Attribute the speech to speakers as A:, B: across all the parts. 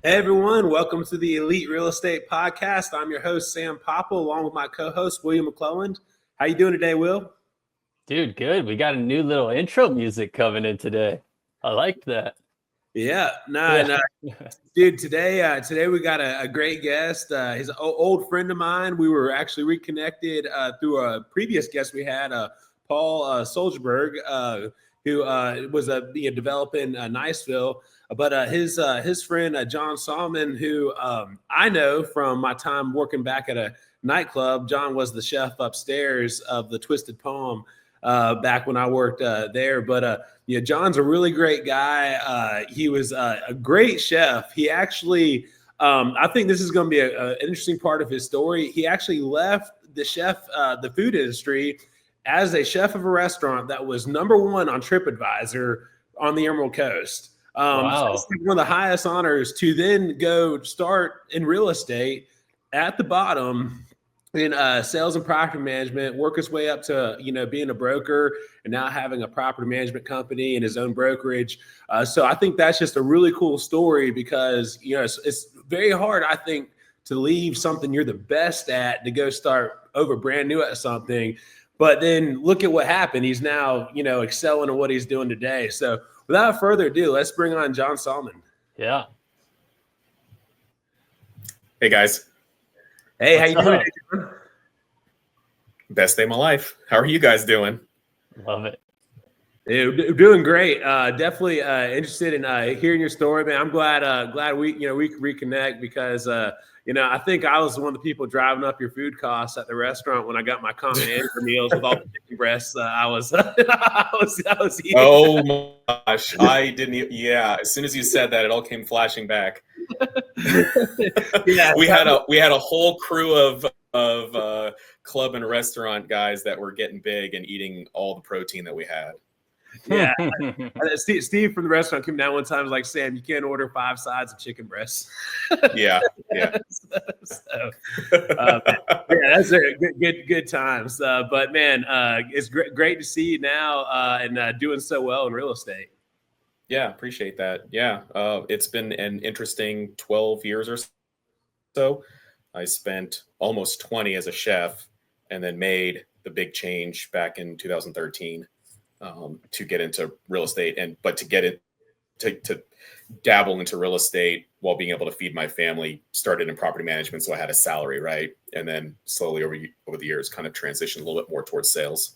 A: Hey everyone, welcome to the Elite Real Estate Podcast. I'm your host, Sam Popple, along with my co-host, William McClelland. How you doing today, Will?
B: Dude, good. We got a new little intro music coming in today. I liked that.
A: Yeah, no,
B: Yeah.
A: no, dude. Today we got a great guest. He's an old friend of mine. We were actually reconnected through a previous guest we had, Paul Solzberg, who was developing Niceville. But his friend John Sallman, who I know from my time working back at a nightclub. John was the chef upstairs of the Twisted Palm back when I worked there. But John's a really great guy. He was a great chef. He actually, I think this is going to be an interesting part of his story. He actually left the food industry as a chef of a restaurant that was #1 on TripAdvisor on the Emerald Coast. So it's
B: Wow.
A: like one of the highest honors to then go start in real estate at the bottom in sales and property management, work his way up to being a broker and now having a property management company and his own brokerage. So I think that's just a really cool story because it's very hard, I think, to leave something you're the best at to go start over brand new at something. But then look at what happened. He's now excelling in what he's doing today. So without further ado, let's bring on John Sallman.
B: Yeah.
C: Hey guys.
A: Hey, how you doing
B: up?
A: today, John?
C: Best day of my life. How are you guys doing?
B: Love it.
A: Dude, doing great. Definitely interested in hearing your story, man. I'm glad we could reconnect because I think I was one of the people driving up your food costs at the restaurant when I got my common answer meals with all the chicken breasts. I was eating.
C: Oh my gosh. I didn't yeah, as soon as you said that, it all came flashing back.
A: Yeah,
C: we had a whole crew of club and restaurant guys that were getting big and eating all the protein that we had.
A: Yeah. Steve from the restaurant came down one time and was like, Sam, you can't order 5 sides of chicken breasts.
C: Yeah.
A: So, that's good times. But man, it's great to see you now and doing so well in real estate.
C: Yeah, appreciate that. Yeah, it's been an interesting 12 years or so. I spent almost 20 as a chef and then made the big change back in 2013 to get into real estate but to get it to dabble into real estate while being able to feed my family, started in property management. So I had a salary, right? And then slowly over the years kind of transitioned a little bit more towards sales.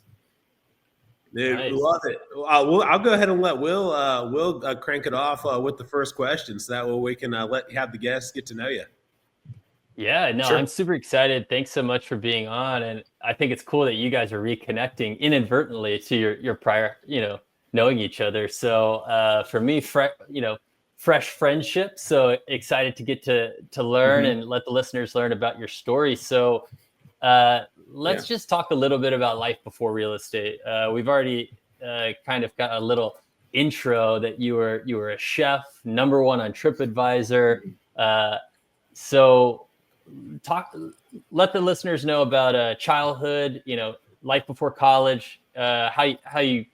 A: Dude,
B: Nice.
A: love it. I'll go ahead and let Will crank it off with the first question, so that way we can have the guests get to know you.
B: Yeah, no,
C: Sure.
B: I'm super excited. Thanks so much for being on. And I think it's cool that you guys are reconnecting inadvertently to your prior, knowing each other. So for me, fresh friendship. So excited to get to learn and let the listeners learn about your story. So let's just talk a little bit about life before real estate. We've already kind of got a little intro that you were a chef, #1 on TripAdvisor. So let the listeners know about childhood, life before college, how you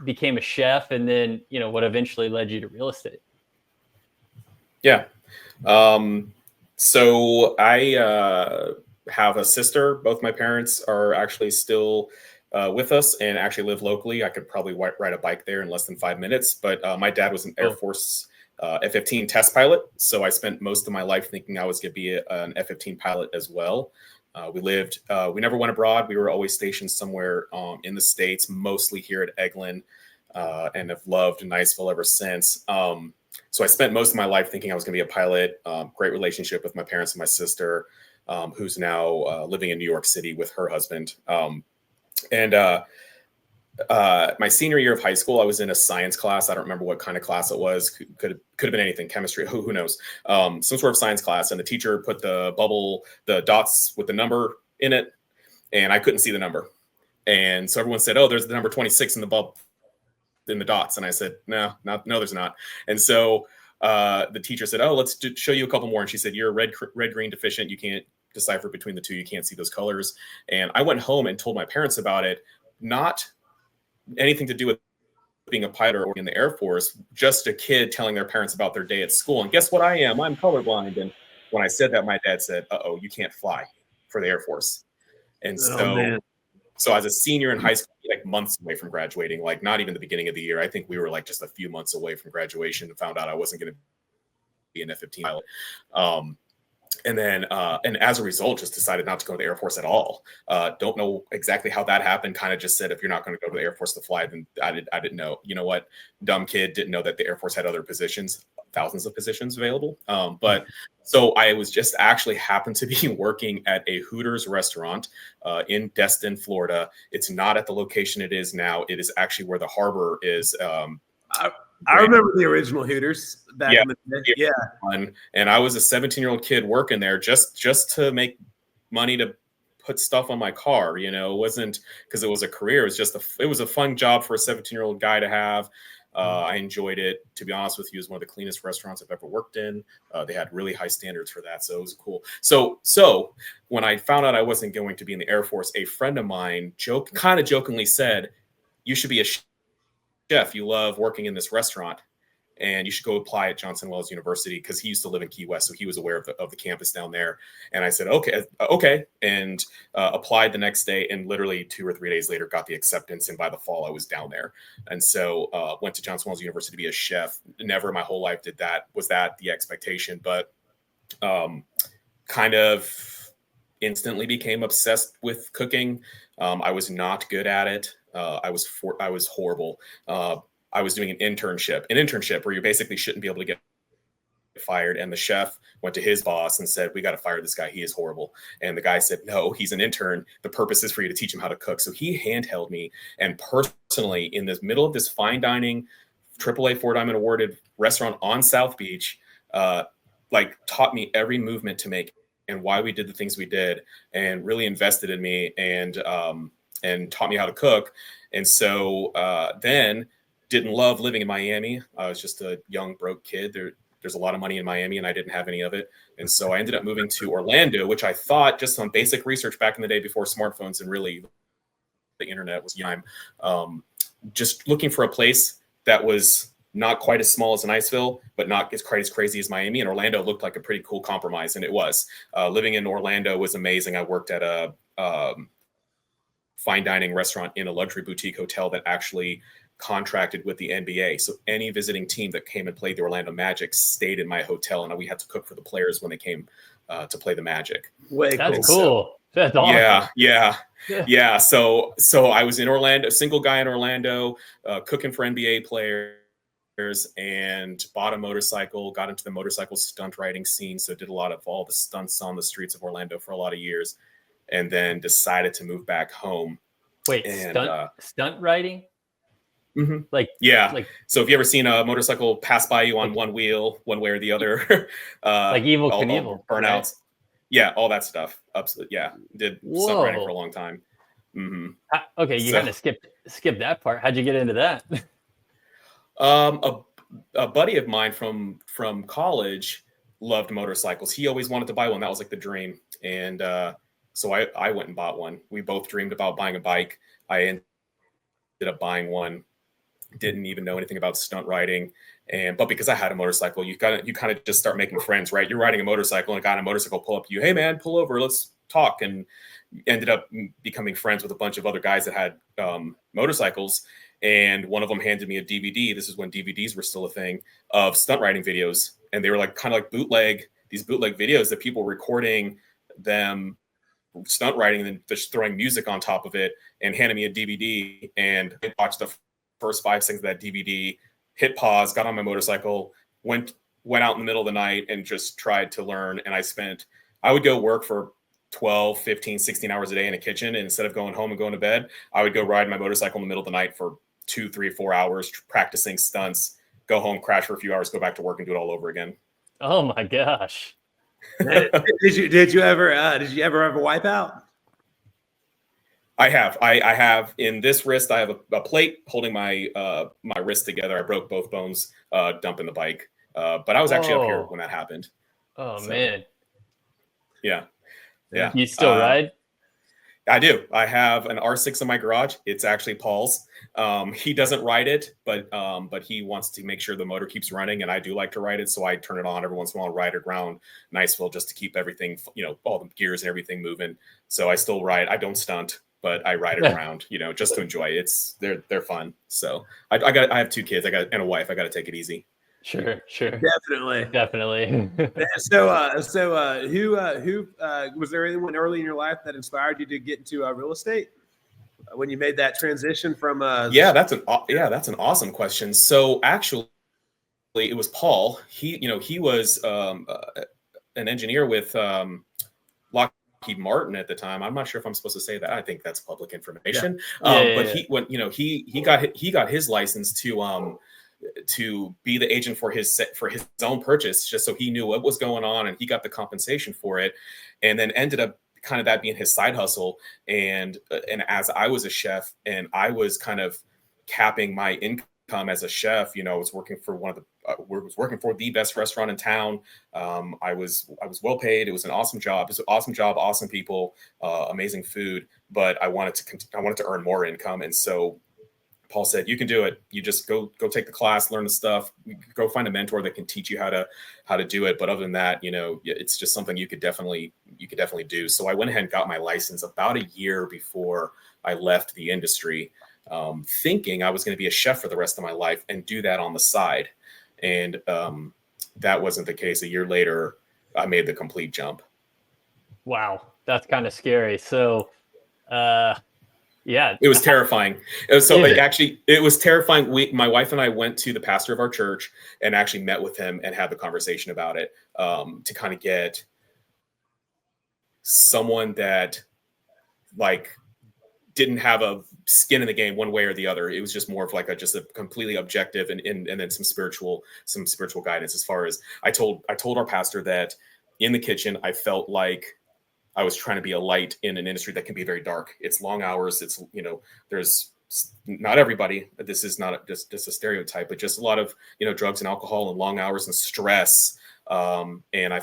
B: became a chef, and then what eventually led you to real estate.
C: Yeah. So I have a sister. Both my parents are actually still with us and actually live locally. I could probably ride a bike there in less than 5 minutes. But my dad was an Air Force F-15 test pilot. So I spent most of my life thinking I was going to be an F-15 pilot as well. We never went abroad. We were always stationed somewhere in the States, mostly here at Eglin, and have loved Niceville ever since. So I spent most of my life thinking I was going to be a pilot. Great relationship with my parents and my sister, who's now living in New York City with her husband. My senior year of high school, I was in a science class. I don't remember what kind of class it was. Could have been anything, chemistry, who knows? Some sort of science class, and the teacher put the dots with the number in it, and I couldn't see the number. And so everyone said, "Oh, there's the number 26 in the dots." And I said, no, there's not. And so the teacher said, "Oh, let's show you a couple more." And she said, "You're red green deficient. You can't decipher between the two. You can't see those colors." And I went home and told my parents about it. Not anything to do with being a pilot or in the Air Force, just a kid telling their parents about their day at school. And guess what I am? I'm colorblind. And when I said that, my dad said, "Uh-oh, you can't fly for the Air Force." And so as a senior in high school, like months away from graduating, like not even the beginning of the year, I think we were like just a few months away from graduation, and found out I wasn't going to be an F-15 pilot. And then, and as a result, just decided not to go to the Air Force at all. Don't know exactly how that happened. Kind of just said, if you're not going to go to the Air Force to fly, then I didn't know. You know what? Dumb kid, didn't know that the Air Force had other positions, thousands of positions available. But so I was just actually happened to be working at a Hooters restaurant in Destin, Florida. It's not at the location it is now. It is actually where the harbor is.
A: I remember the original Hooters back in the day. Yeah.
C: And I was a 17-year-old kid working there just to make money to put stuff on my car. You know, it wasn't because it was a career. It was just it was a fun job for a 17-year-old guy to have. I enjoyed it. To be honest with you, it was one of the cleanest restaurants I've ever worked in. They had really high standards for that. So it was cool. So when I found out I wasn't going to be in the Air Force, a friend of mine kind of jokingly said, "You should be a chef. You love working in this restaurant, and you should go apply at Johnson Wales University," because he used to live in Key West, so he was aware of the campus down there. And I said, okay, and applied the next day, and literally 2 or 3 days later got the acceptance, and by the fall I was down there. And so went to Johnson Wales University to be a chef. Never in my whole life was that the expectation, but kind of instantly became obsessed with cooking. I was not good at it. I was horrible. I was doing an internship where you basically shouldn't be able to get fired. And the chef went to his boss and said, "We got to fire this guy. He is horrible." And the guy said, "No, he's an intern. The purpose is for you to teach him how to cook." So he handheld me, and personally, in the middle of this fine dining, AAA 4-Diamond awarded restaurant on South Beach, like taught me every movement to make and why we did the things we did, and really invested in me, and taught me how to cook. And so then didn't love living in Miami. I was just a young, broke kid. There's a lot of money in Miami, and I didn't have any of it. And so I ended up moving to Orlando, which I thought, just on basic research back in the day before smartphones and really the internet was young, just looking for a place that was not quite as small as Niceville, but not quite as crazy as Miami. And Orlando looked like a pretty cool compromise, and it was. Living in Orlando was amazing. I worked at a fine dining restaurant in a luxury boutique hotel that actually contracted with the NBA. So any visiting team that came and played the Orlando Magic stayed in my hotel, and we had to cook for the players when they came to play the Magic.
B: That's cool. That's awesome.
C: Yeah. So I was in Orlando, a single guy in Orlando, cooking for NBA players, and bought a motorcycle, got into the motorcycle stunt riding scene. So did a lot of all the stunts on the streets of Orlando for a lot of years, and then decided to move back home.
B: Wait, stunt riding?
C: Mm-hmm. So if you ever seen a motorcycle pass by you on one wheel, one way or the other,
B: like Evel Knievel,
C: burnouts, right? Yeah, all that stuff. Absolutely, yeah. Did stunt riding for a long time. Mm-hmm.
B: Okay, you kind of skipped that part. How'd you get into that?
C: A buddy of mine from college loved motorcycles. He always wanted to buy one. That was like the dream. And so I went and bought one. We both dreamed about buying a bike. I ended up buying one. Didn't even know anything about stunt riding. But because I had a motorcycle, you kind of just start making friends, right? You're riding a motorcycle, and a guy on a motorcycle pull up to you, "Hey man, pull over, let's talk." And ended up becoming friends with a bunch of other guys that had motorcycles. And one of them handed me a DVD. This is when DVDs were still a thing, of stunt riding videos. And they were like kind of like these bootleg videos that people were recording them stunt riding and then just throwing music on top of it, and handed me a DVD. And I watched the first 5 seconds of that DVD, hit pause, got on my motorcycle, went out in the middle of the night and just tried to learn. And I would go work for 12, 15, 16 hours a day in a kitchen. And instead of going home and going to bed, I would go ride my motorcycle in the middle of the night for 2, 3, 4 hours, practicing stunts, go home, crash for a few hours, go back to work and do it all over again.
B: Oh my gosh.
A: Did you ever have a wipeout?
C: I have. I have in this wrist. I have a plate holding my my wrist together. I broke both bones dumping the bike, but I was actually up here when that happened.
B: Oh man.
C: Yeah.
B: You still ride?
C: I do. I have an R6 in my garage. It's actually Paul's. He doesn't ride it, but he wants to make sure the motor keeps running, and I do like to ride it, so I turn it on every once in a while, ride it around Niceville just to keep everything, all the gears and everything moving. So I still ride. I don't stunt, but I ride it around, just to enjoy it. They're fun. So I have 2 kids. And a wife. I got to take it easy.
B: Sure.
A: Definitely. Who was there anyone early in your life that inspired you to get into real estate when you made that transition from?
C: That's an awesome question. So actually, it was Paul. He was an engineer with Lockheed Martin at the time. I'm not sure if I'm supposed to say that. I think that's public information. But he got his license to be the agent for his own purchase, just so he knew what was going on, and he got the compensation for it, and then ended up kind of that being his side hustle. And as I was a chef and I was kind of capping my income as a chef, I was working for working for the best restaurant in town. I was well paid. It was an awesome job. It was an awesome job, awesome people, amazing food. But I wanted to earn more income, and so Paul said, "You can do it. You just go take the class, learn the stuff, go find a mentor that can teach you how to do it. But other than that, it's just something you could definitely do." So I went ahead and got my license about a year before I left the industry, thinking I was going to be a chef for the rest of my life and do that on the side. And that wasn't the case. A year later, I made the complete jump.
B: Wow, that's kind of scary. So, yeah,
C: it was terrifying. It was terrifying. My wife and I went to the pastor of our church and actually met with him and had the conversation about it, to kind of get someone that didn't have a skin in the game one way or the other. It was just more of just a completely objective and then some spiritual guidance. As far as I told our pastor that in the kitchen, I felt like I was trying to be a light in an industry that can be very dark. It's long hours. It's, there's not everybody, this is not just a stereotype, but just a lot of, drugs and alcohol and long hours and stress. And I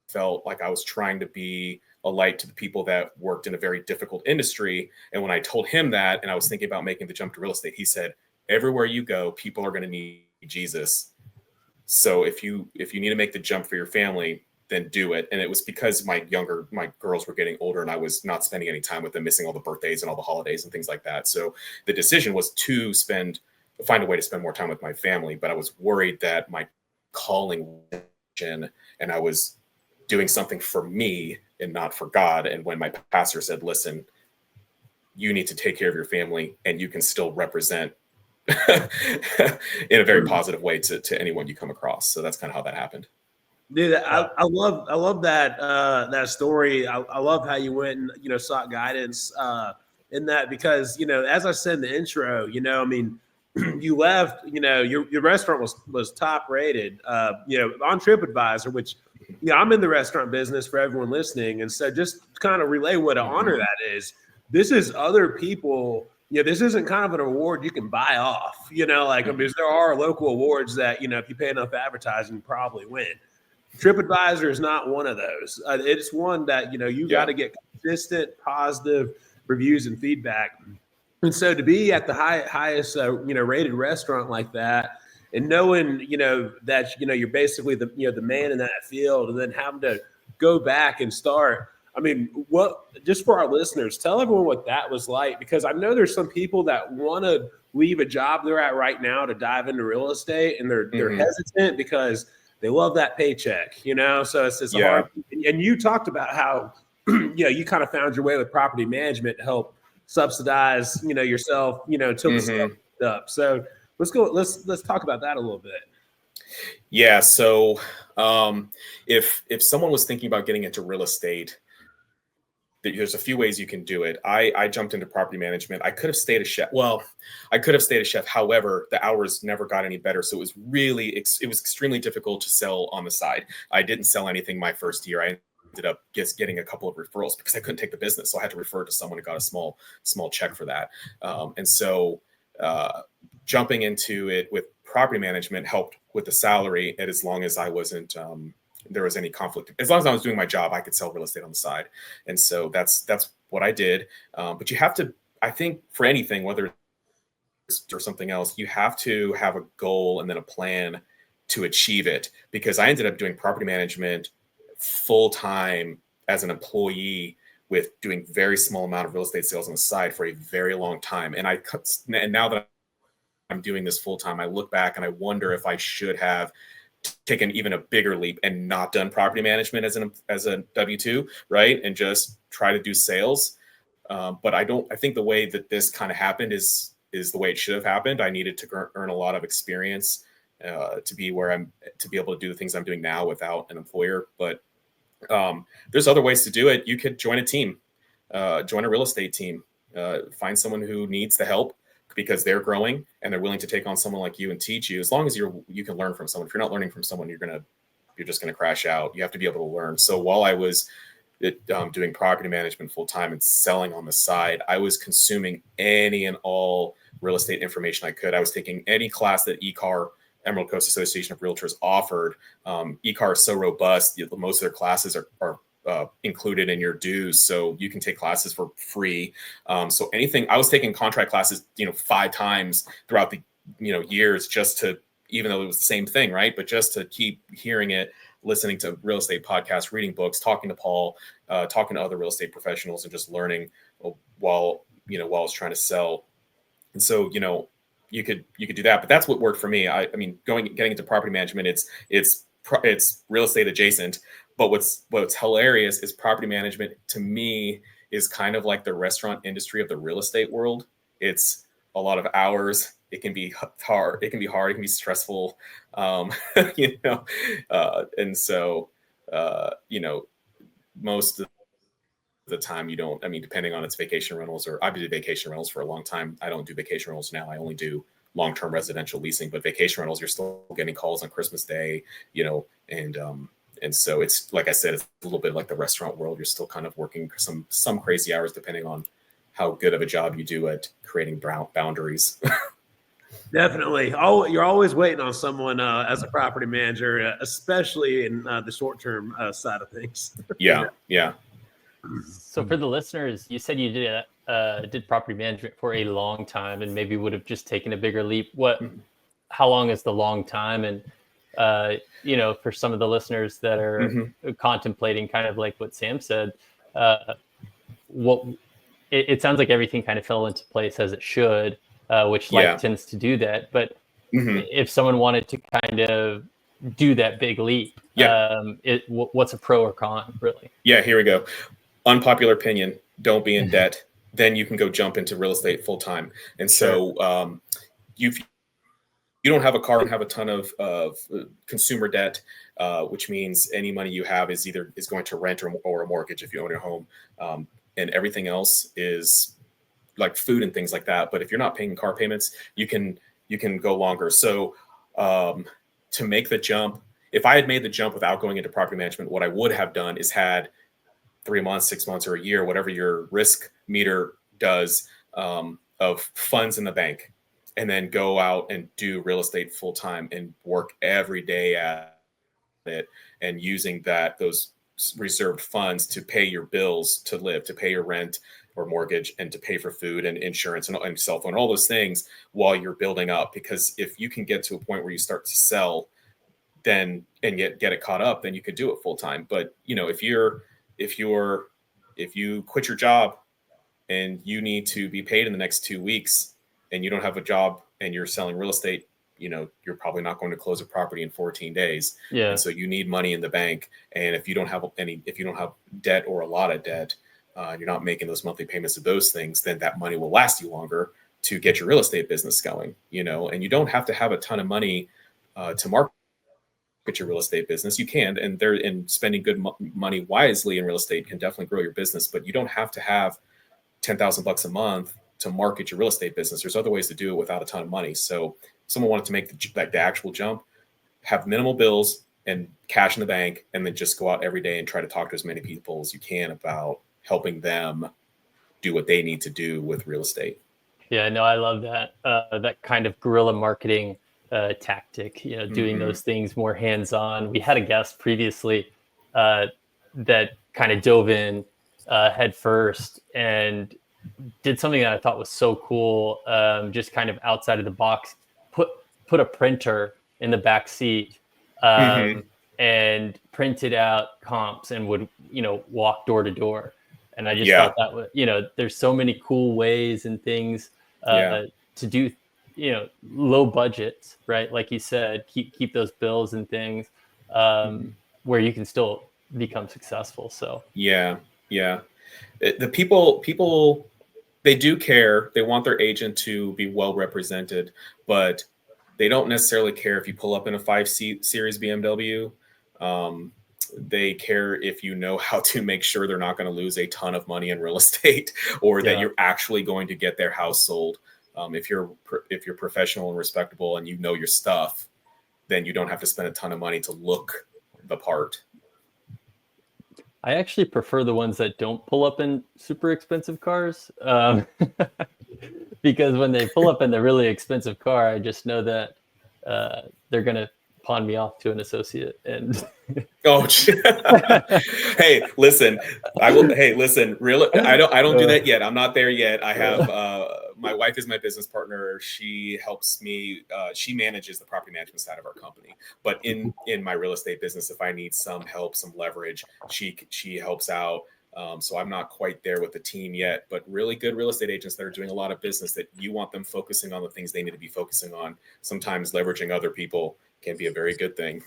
C: felt like I was trying to be a light to the people that worked in a very difficult industry. And when I told him that, and I was thinking about making the jump to real estate, he said, "Everywhere you go, people are going to need Jesus. So if you need to make the jump for your family, then do it." And it was because my girls were getting older and I was not spending any time with them, missing all the birthdays and all the holidays and things like that. So the decision was to find a way to spend more time with my family. But I was worried that my calling, and I was doing something for me and not for God. And when my pastor said, "Listen, you need to take care of your family and you can still represent in a very positive way to anyone you come across." So that's kind of how that happened.
A: Dude, I love that story. I love how you went and sought guidance in that, because as I said in the intro, you left, your restaurant was top rated, on TripAdvisor, which I'm in the restaurant business for everyone listening, and so just kind of relay what an honor that is. This is other people. This isn't kind of an award you can buy off. Because there are local awards that if you pay enough advertising, you probably win. TripAdvisor is not one of those. It's one that, you got to get consistent, positive reviews and feedback. And so to be at the highest, rated restaurant like that, and knowing, that, you're basically the man in that field, and then having to go back and start. I mean, just for our listeners, tell everyone what that was like, because I know there's some people that want to leave a job they're at right now to dive into real estate, and they're hesitant because they love that paycheck, so it's hard. And you talked about how, you kind of found your way with property management to help subsidize, yourself, until the stuff up. So let's talk about that a little bit.
C: Yeah. So if someone was thinking about getting into real estate, there's a few ways you can do it. I jumped into property management. I could have stayed a chef. Well, I could have stayed a chef. However, the hours never got any better. So it was extremely difficult to sell on the side. I didn't sell anything my first year. I ended up just getting a couple of referrals because I couldn't take the business. So I had to refer to someone who got a small check for that. And so jumping into it with property management helped with the salary. And as long as I wasn't, there was any conflict, as long as I was doing my job, I could sell real estate on the side. And so that's what I did. But you have to, I think for anything, whether it's or something else, you have to have a goal and then a plan to achieve it, because I ended up doing property management full time as an employee with doing very small amount of real estate sales on the side for a very long time. And now that I'm doing this full time, I look back and I wonder if I should have taken even a bigger leap and not done property management as a W-2, right? And just try to do sales. But I think the way that this kind of happened is the way it should have happened. I needed to earn a lot of experience to be able to do the things I'm doing now without an employer. But there's other ways to do it. You could join a team, join a real estate team, find someone who needs the help because they're growing and they're willing to take on someone like you and teach you. As long as you can learn from someone. If you're not learning from someone, you're just gonna crash out. You have to be able to learn. So while I was doing property management full time and selling on the side, I was consuming any and all real estate information I could. I was taking any class that ECAR, Emerald Coast Association of Realtors, offered. ECAR is so robust; most of their classes are included in your dues, so you can take classes for free. So anything, I was taking contract classes, 5 times throughout the years, just to, even though it was the same thing, right? But just to keep hearing it, listening to real estate podcasts, reading books, talking to Paul, talking to other real estate professionals, and just learning while I was trying to sell. And so, you could do that, but that's what worked for me. I mean, getting into property management, it's real estate adjacent, but what's hilarious is property management to me is kind of like the restaurant industry of the real estate world. It's a lot of hours. It can be hard. It can be stressful. And so, most of the time you don't, depending on its vacation rentals, or I did vacation rentals for a long time. I don't do vacation rentals now. I only do long-term residential leasing, but vacation rentals, you're still getting calls on Christmas Day, and so it's, like I said, it's a little bit like the restaurant world. You're still kind of working some crazy hours depending on how good of a job you do at creating boundaries.
A: Definitely. You're always waiting on someone as a property manager, especially in the short-term side of things.
C: Yeah.
B: So for the listeners, you said you did property management for a long time and maybe would have just taken a bigger leap. How long is the long time? And for some of the listeners that are contemplating, kind of like what Sam said, it sounds like everything kind of fell into place as it should, which life tends to do that. But if someone wanted to kind of do that big leap, what's a pro or con, really? Yeah,
C: here we go. Unpopular opinion: don't be in debt. Then you can go jump into real estate full time. And so you don't have a car and have a ton of consumer debt, which means any money you have is going to rent or a mortgage if you own your home, and everything else is like food and things like that. But if you're not paying car payments, you can go longer. So to make the jump, if I had made the jump without going into property management, what I would have done is had 3 months, 6 months, or a year, whatever your risk meter does, of funds in the bank, and then go out and do real estate full time and work every day at it, and using those reserved funds to pay your bills, to live, to pay your rent or mortgage, and to pay for food and insurance and cell phone, all those things while you're building up. Because if you can get to a point where you start to sell, then and get it caught up, then you could do it full time. But if you quit your job and you need to be paid in the next 2 weeks, and you don't have a job and you're selling real estate, you're probably not going to close a property in 14 days.
B: Yeah.
C: And so you need money in the bank. And if you don't have debt or a lot of debt, and you're not making those monthly payments of those things, then that money will last you longer to get your real estate business going, and you don't have to have a ton of money to market your real estate business. You can, and spending good money wisely in real estate can definitely grow your business, but you don't have to have $10,000 a month to market your real estate business. There's other ways to do it without a ton of money. So if someone wanted to make the actual jump, have minimal bills and cash in the bank, and then just go out every day and try to talk to as many people as you can about helping them do what they need to do with real estate.
B: Yeah, no, I love that. That kind of guerrilla marketing tactic, doing those things more hands-on. We had a guest previously that kind of dove in head first and did something that I thought was so cool, just kind of outside of the box. Put a printer in the back seat, and printed out comps and would, walk door to door. And I just thought that was, there's so many cool ways and things to do, low budgets, right? Like you said, keep those bills and things, where you can still become successful. So
C: the people, they do care. They want their agent to be well represented, but they don't necessarily care if you pull up in a 5 Series BMW. They care if you know how to make sure they're not going to lose a ton of money in real estate, or that you're actually going to get their house sold. If you're professional and respectable and you know your stuff, then you don't have to spend a ton of money to look the part.
B: I actually prefer the ones that don't pull up in super expensive cars, because when they pull up in the really expensive car, I just know that they're going to pawn me off to an associate. And
C: hey, listen, really, I don't do that yet. I'm not there yet. I have my wife is my business partner. She helps me. She manages the property management side of our company. But in my real estate business, if I need some help, some leverage, she helps out. So I'm not quite there with the team yet, but really good real estate agents that are doing a lot of business, that you want them focusing on the things they need to be focusing on. Sometimes leveraging other people can be a very good thing.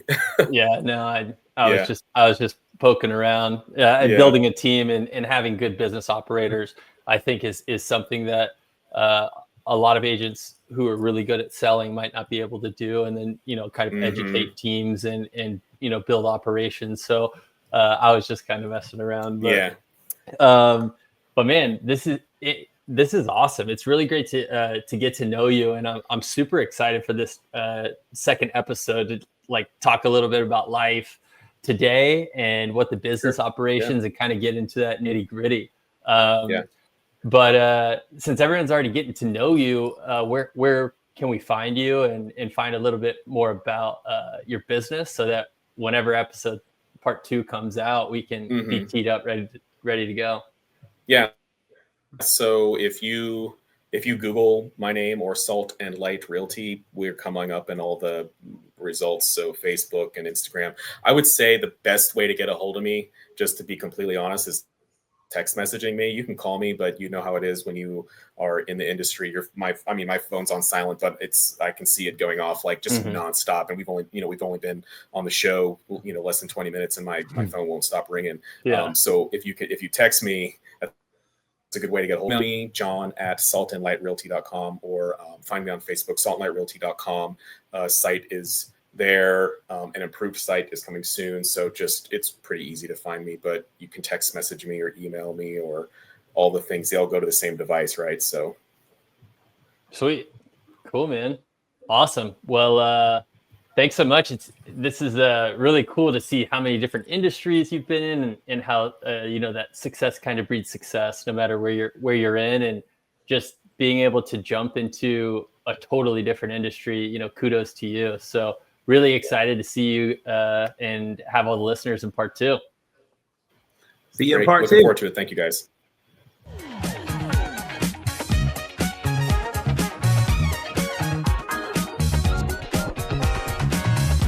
B: I was just poking around. Building a team and having good business operators, I think is something that a lot of agents who are really good at selling might not be able to do. And then, kind of educate teams and build operations. So I was just kind of messing around. But, but man, this is awesome. It's really great to get to know you, and I'm super excited for this second episode to talk a little bit about life today and what the business operations and kind of get into that nitty gritty. But since everyone's already getting to know you, where can we find you and find a little bit more about your business, so that whenever episode part 2 comes out, we can be teed up, ready to go?
C: Yeah. So if you Google my name or Salt and Light Realty, we're coming up in all the results. So Facebook and Instagram. I would say the best way to get a hold of me, just to be completely honest, is text messaging me. You can call me, but you know how it is when you are in the industry. My phone's on silent, but I can see it going off just nonstop. And we've only been on the show, less than 20 minutes, and my phone won't stop ringing. So if you text me, it's a good way to get a hold of me, john@saltandlightrealty.com, or find me on Facebook, saltandlightrealty.com. Site is there. An improved site is coming soon. So it's pretty easy to find me, but you can text message me or email me, or all the things. They all go to the same device, right? So.
B: Sweet. Cool, man. Awesome. Well, thanks so much. This is really cool to see how many different industries you've been in, and how that success kind of breeds success no matter where you're in, and just being able to jump into a totally different industry. Kudos to you. So really excited to see you and have all the listeners in part 2.
A: See you in part 2.
C: Looking forward to it. Thank you, guys.